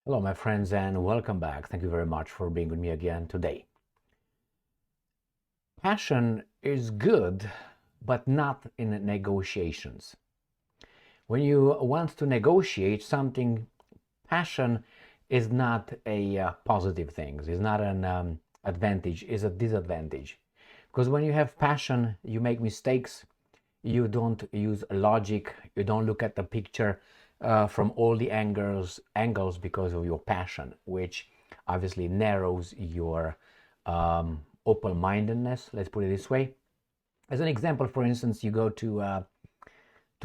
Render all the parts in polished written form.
Hello, my friends, and welcome back. Thank you very much for being with me again today. Passion is good, but not in negotiations. When you want to negotiate something, passion is not a positive thing. It's not an advantage, it's a disadvantage. Because when you have passion, you make mistakes, you don't use logic, you don't look at the picture from all the angles because of your passion, which obviously narrows your open-mindedness. Let's put it this way. As an example, for instance, you go to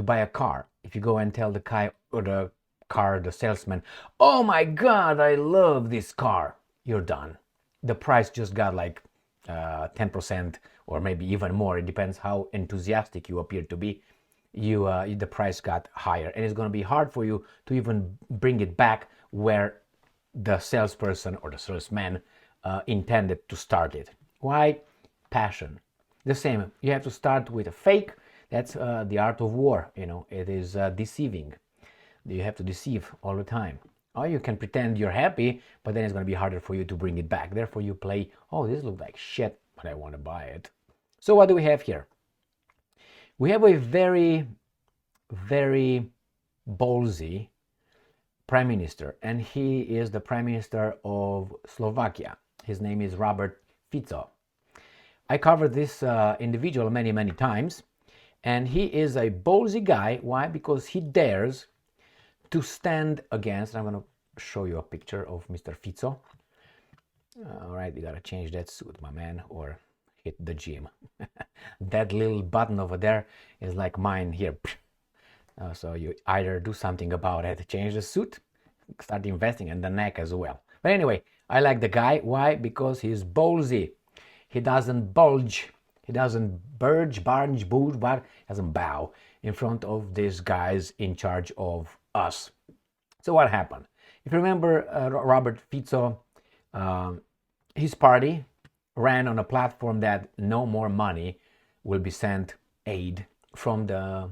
buy a car. If you go and tell the guy or the salesman, "Oh my God, I love this car," you're done. The price just got like 10% or maybe even more. It depends how enthusiastic you appear to be. The price got higher, and it's going to be hard for you to even bring it back where the salesperson or the salesman intended to start it. Why? Passion. The same. You have to start with a fake. That's the art of war. It is deceiving. You have to deceive all the time. Or you can pretend you're happy, but then it's going to be harder for you to bring it back. Therefore, you play, "Oh, this looks like shit, but I want to buy it." So what do we have here? We have a very, very ballsy prime minister, and he is the prime minister of Slovakia. His name is Robert Fico. I covered this individual many, many times, and he is a ballsy guy. Why? Because he dares to stand against. I'm going to show you a picture of Mr. Fico. All right, you got to change that suit, my man, or hit the gym. That little button over there is like mine here. So you either do something about it, change the suit, start investing in the neck as well. But anyway, I like the guy. Why? Because he's ballsy. He doesn't bulge. He doesn't barge, booge, but he doesn't bow in front of these guys in charge of us. So what happened? If you remember, Robert Fico, his party ran on a platform that no more money will be sent, aid from the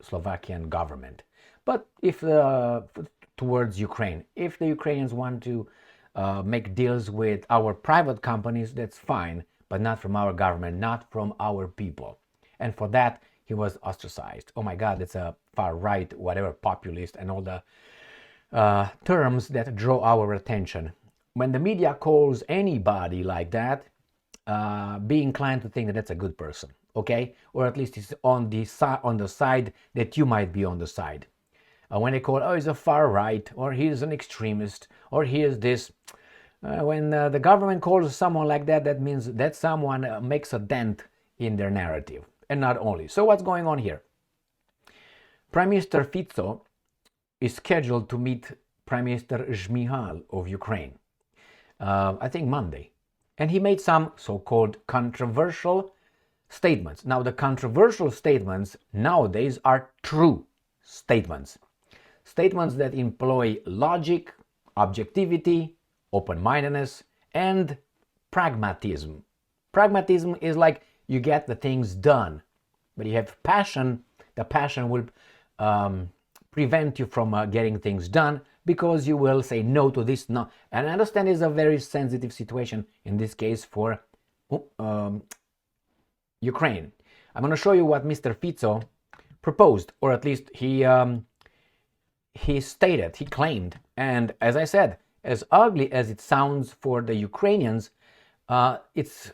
Slovakian government. But if towards Ukraine, if the Ukrainians want to make deals with our private companies, that's fine, but not from our government, not from our people. And for that, he was ostracized. Oh my God, that's a far right, whatever, populist, and all the terms that draw our attention. When the media calls anybody like that, be inclined to think that that's a good person, okay? Or at least it's on the side that you might be on the side. When they call, "Oh, he's a far right," or "he's an extremist," or "he is this," when the government calls someone like that, that means that someone makes a dent in their narrative. And not only. So what's going on here? Prime Minister Fico is scheduled to meet Prime Minister Zmihal of Ukraine. I think Monday. And he made some so-called controversial statements. Now, the controversial statements nowadays are true statements. Statements that employ logic, objectivity, open-mindedness, and pragmatism. Pragmatism is like you get the things done. But you have passion. The passion will prevent you from getting things done, because you will say no to this, no. And I understand it's a very sensitive situation in this case for Ukraine. I'm going to show you what Mr. Fico proposed, or at least he stated, he claimed. And as I said, as ugly as it sounds for the Ukrainians, it's,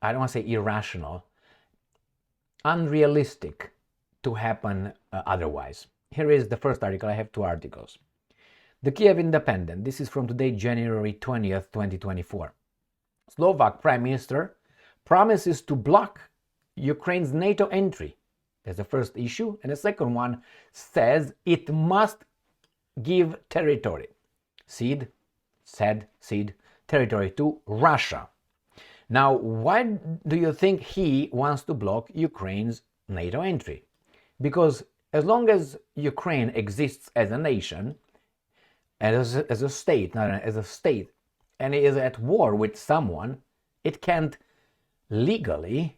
I don't want to say irrational, unrealistic to happen otherwise. Here is the first article. I have two articles. The Kiev Independent. This is from today, January 20th, 2024. Slovak Prime Minister promises to block Ukraine's NATO entry. That's the first issue. And the second one says it must give territory. Cede territory to Russia. Now, why do you think he wants to block Ukraine's NATO entry? Because as long as Ukraine exists as a nation, as a state, not as a state, and is at war with someone, it can't legally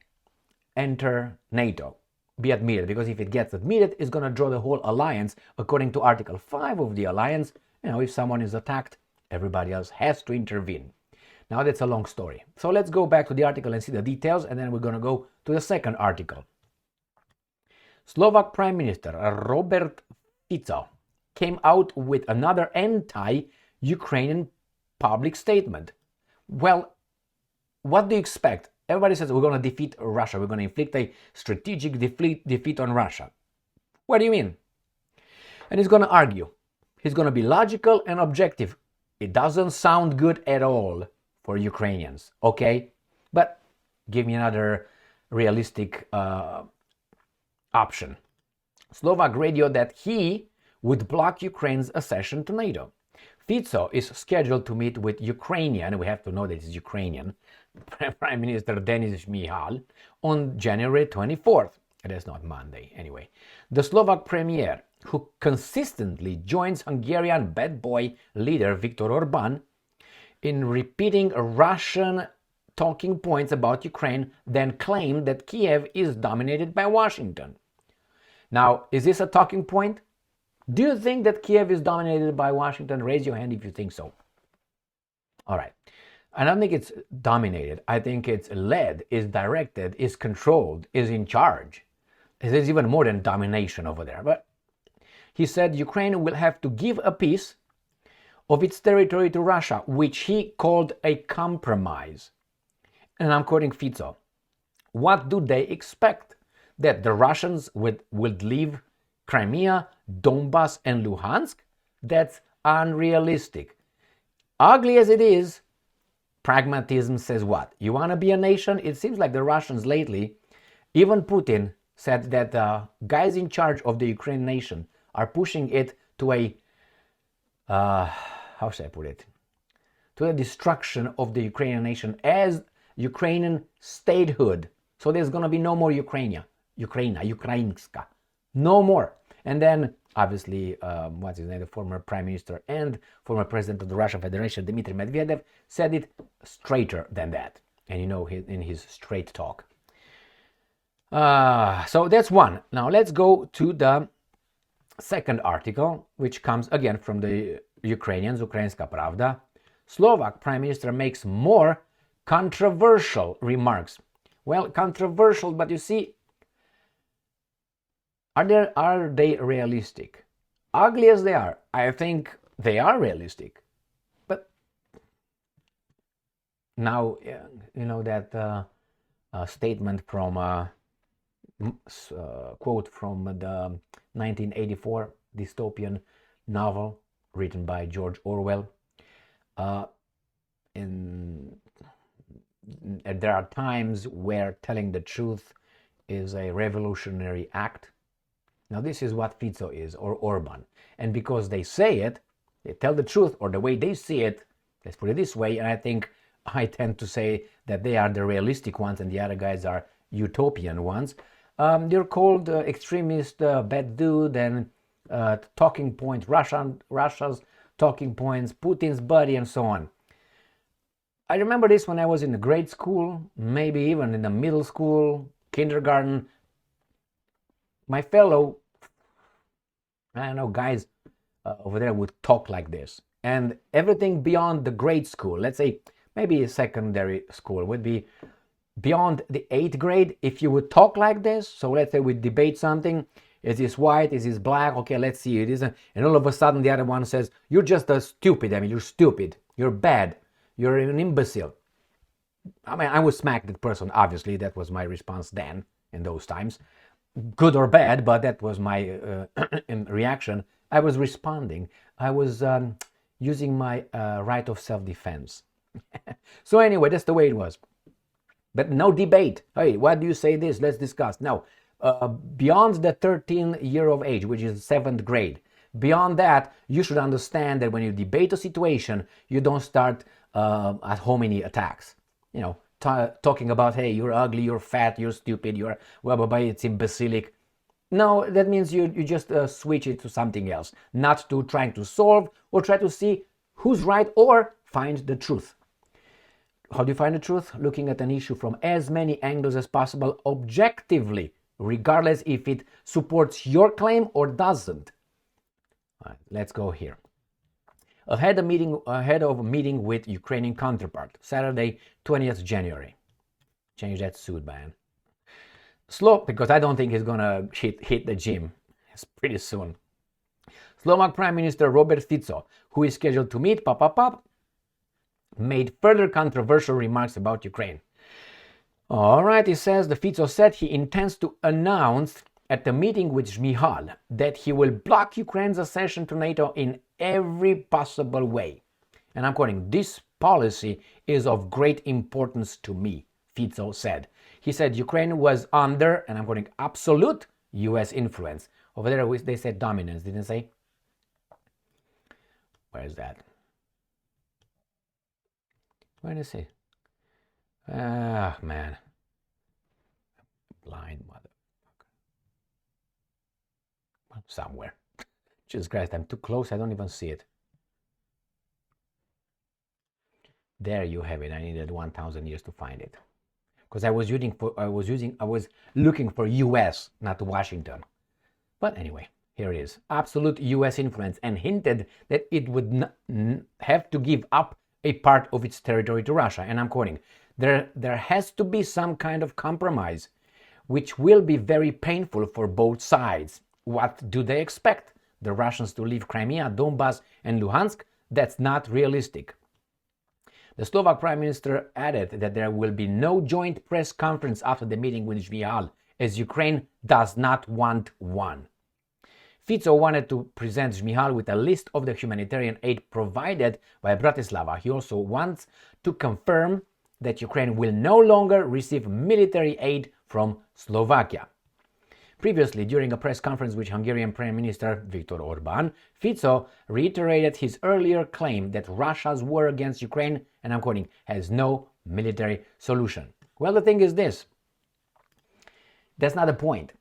enter NATO. be admitted, because if it gets admitted, it's going to draw the whole alliance according to Article 5 of the alliance. If someone is attacked, everybody else has to intervene. Now that's a long story. So let's go back to the article and see the details, and then we're going to go to the second article. Slovak Prime Minister Robert Fico came out with another anti-Ukrainian public statement. Well, what do you expect? Everybody says we're going to defeat Russia. We're going to inflict a strategic defeat on Russia. What do you mean? And he's going to argue. He's going to be logical and objective. It doesn't sound good at all for Ukrainians, okay? But give me another realistic option. Slovak radio that he would block Ukraine's accession to NATO. Fico is scheduled to meet with Ukrainian, we have to know that it's Ukrainian, Prime Minister Denis Mihal on January 24th. That's not Monday, anyway. The Slovak premier, who consistently joins Hungarian bad boy leader Viktor Orbán in repeating Russian talking points about Ukraine, then claimed that Kiev is dominated by Washington. Now, is this a talking point? Do you think that Kiev is dominated by Washington? Raise your hand if you think so. All right. I don't think it's dominated. I think it's led, is directed, is controlled, is in charge. There's even more than domination over there. But he said Ukraine will have to give a piece of its territory to Russia, which he called a compromise. And I'm quoting Fico. What do they expect? That the Russians would leave Crimea, Donbas, and Luhansk? That's unrealistic. Ugly as it is, pragmatism says what? You want to be a nation? It seems like the Russians lately, even Putin, said that guys in charge of the Ukrainian nation are pushing it to a, how should I put it? To the destruction of the Ukrainian nation as Ukrainian statehood. So there's going to be no more Ukrainska. No more. And then, obviously, what's his name, the former prime minister and former president of the Russian Federation, Dmitry Medvedev, said it straighter than that. And in his straight talk. So that's one. Now let's go to the second article, which comes again from the Ukrainians, Ukrainska Pravda. Slovak prime minister makes more controversial remarks. Well, controversial, but you see, are they realistic? Ugly as they are, I think they are realistic. But now, that statement from quote from the 1984 dystopian novel written by George Orwell. There are times where telling the truth is a revolutionary act. Now this is what Fico is, or Orban. And because they say it, they tell the truth, or the way they see it, let's put it this way, and I think I tend to say that they are the realistic ones and the other guys are utopian ones. They're called extremist, bad dude, and talking points, Russia's talking points, Putin's buddy, and so on. I remember this when I was in the grade school, maybe even in the middle school, kindergarten. My fellow, I don't know, guys over there would talk like this. And everything beyond the grade school, let's say maybe secondary school, would be beyond the 8th grade. If you would talk like this, so let's say we debate something, is this white, is this black, okay, let's see, it isn't, and all of a sudden the other one says, you're just a stupid, you're stupid, you're bad, you're an imbecile. I would smack that person, obviously, that was my response then, in those times. Good or bad, but that was my reaction. I was responding. I was using my right of self-defense. So anyway, that's the way it was. But no debate. Hey, why do you say this? Let's discuss. Now, beyond the 13 year of age, which is 7th grade, beyond that, you should understand that when you debate a situation, you don't start ad hominem attacks. Talking about, hey, you're ugly, you're fat, you're stupid, you're it's imbecilic. No, that means you just switch it to something else, not to trying to solve or try to see who's right or find the truth. How do you find the truth? Looking at an issue from as many angles as possible, objectively, regardless if it supports your claim or doesn't. All right, let's go here. Ahead of a meeting with Ukrainian counterpart, Saturday, 20th January. Change that suit, man. Slow, because I don't think he's gonna hit the gym. It's pretty soon. Slovak Prime Minister Robert Fico, who is scheduled to meet made further controversial remarks about Ukraine. All right, he says, the Fico said he intends to announce at the meeting with Zmihal that he will block Ukraine's accession to NATO in every possible way. And I'm quoting, this policy is of great importance to me, Fico said. He said Ukraine was under, and I'm quoting, absolute US influence. Over there, they said dominance, didn't they? Where is that? Where is it? Ah, man. Blind motherfucker. Somewhere. Jesus Christ, I'm too close, I don't even see it. There you have it. I needed 1,000 years to find it. Because I was looking for US, not Washington. But anyway, here it is. Absolute US influence, and hinted that it would have to give up a part of its territory to Russia. And I'm quoting, there has to be some kind of compromise, which will be very painful for both sides. What do they expect? The Russians to leave Crimea, Donbass, and Luhansk? That's not realistic. The Slovak Prime Minister added that there will be no joint press conference after the meeting with Zmihal, as Ukraine does not want one. Fico wanted to present Zmihal with a list of the humanitarian aid provided by Bratislava. He also wants to confirm that Ukraine will no longer receive military aid from Slovakia. Previously, during a press conference with Hungarian Prime Minister Viktor Orbán, Fico reiterated his earlier claim that Russia's war against Ukraine, and I'm quoting, has no military solution. Well, the thing is this. That's not the point.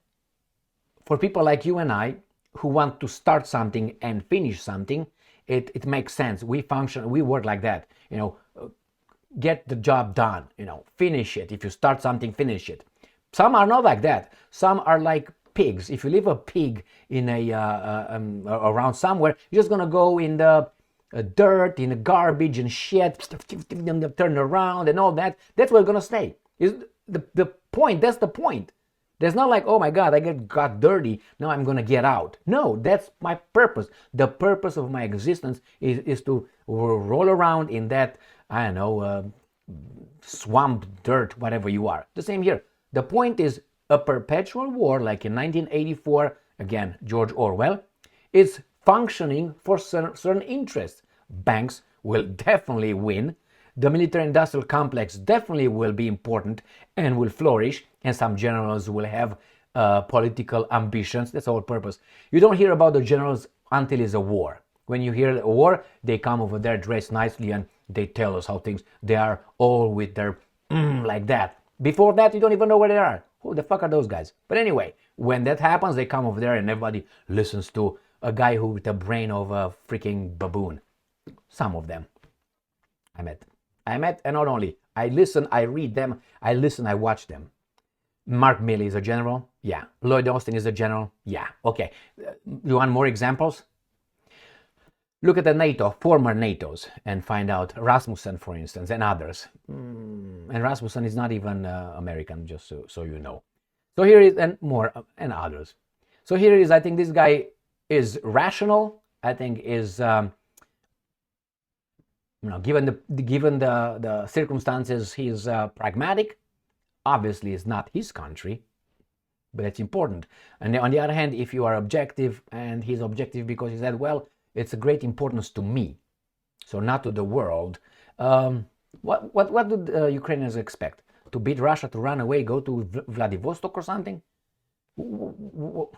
For people like you and I, who want to start something and finish something, it makes sense. We function, we work like that. Get the job done, finish it. If you start something, finish it. Some are not like that. Some are like pigs. If you leave a pig in around somewhere, you're just gonna go in the dirt, in the garbage and shit, turn around and all that. That's where it's gonna stay. Is the point? That's the point. There's not like, oh my God, I got dirty, now I'm gonna get out. No, that's my purpose. The purpose of my existence is to roll around in that, I don't know, swamp, dirt, whatever you are. The same here. The point is a perpetual war, like in 1984, again, George Orwell, is functioning for certain interests. Banks will definitely win. The military-industrial complex definitely will be important and will flourish, and some generals will have political ambitions. That's the whole purpose. You don't hear about the generals until it's a war. When you hear a war, they come over there dressed nicely and they tell us how things, they are all with their like that. Before that, you don't even know where they are. Who the fuck are those guys? But anyway, when that happens, they come over there and everybody listens to a guy who with the brain of a freaking baboon. Some of them. I met, and not only. I listen, I read them, I listen, I watch them. Mark Milley is a general? Yeah. Lloyd Austin is a general? Yeah. Okay. You want more examples? Look at the NATO, former NATOs, and find out Rasmussen, for instance, and others. And Rasmussen is not even American, just so you know. So here is, and more, and others. So here it is. I think this guy is rational. I think is, given the circumstances, he's pragmatic. Obviously, it's not his country, but it's important. And on the other hand, if you are objective, and he's objective because he said, well, it's a great importance to me, so not to the world. What do Ukrainians expect? To beat Russia, to run away, go to Vladivostok or something? No,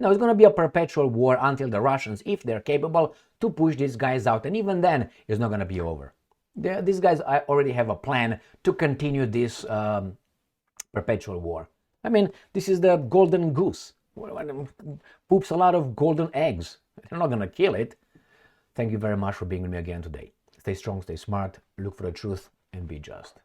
it's going to be a perpetual war until the Russians, if they're capable, to push these guys out. And even then, it's not going to be over. These guys already have a plan to continue this perpetual war. I mean, this is the golden goose. Poops a lot of golden eggs. They're not going to kill it. Thank you very much for being with me again today. Stay strong, stay smart, look for the truth, and be just.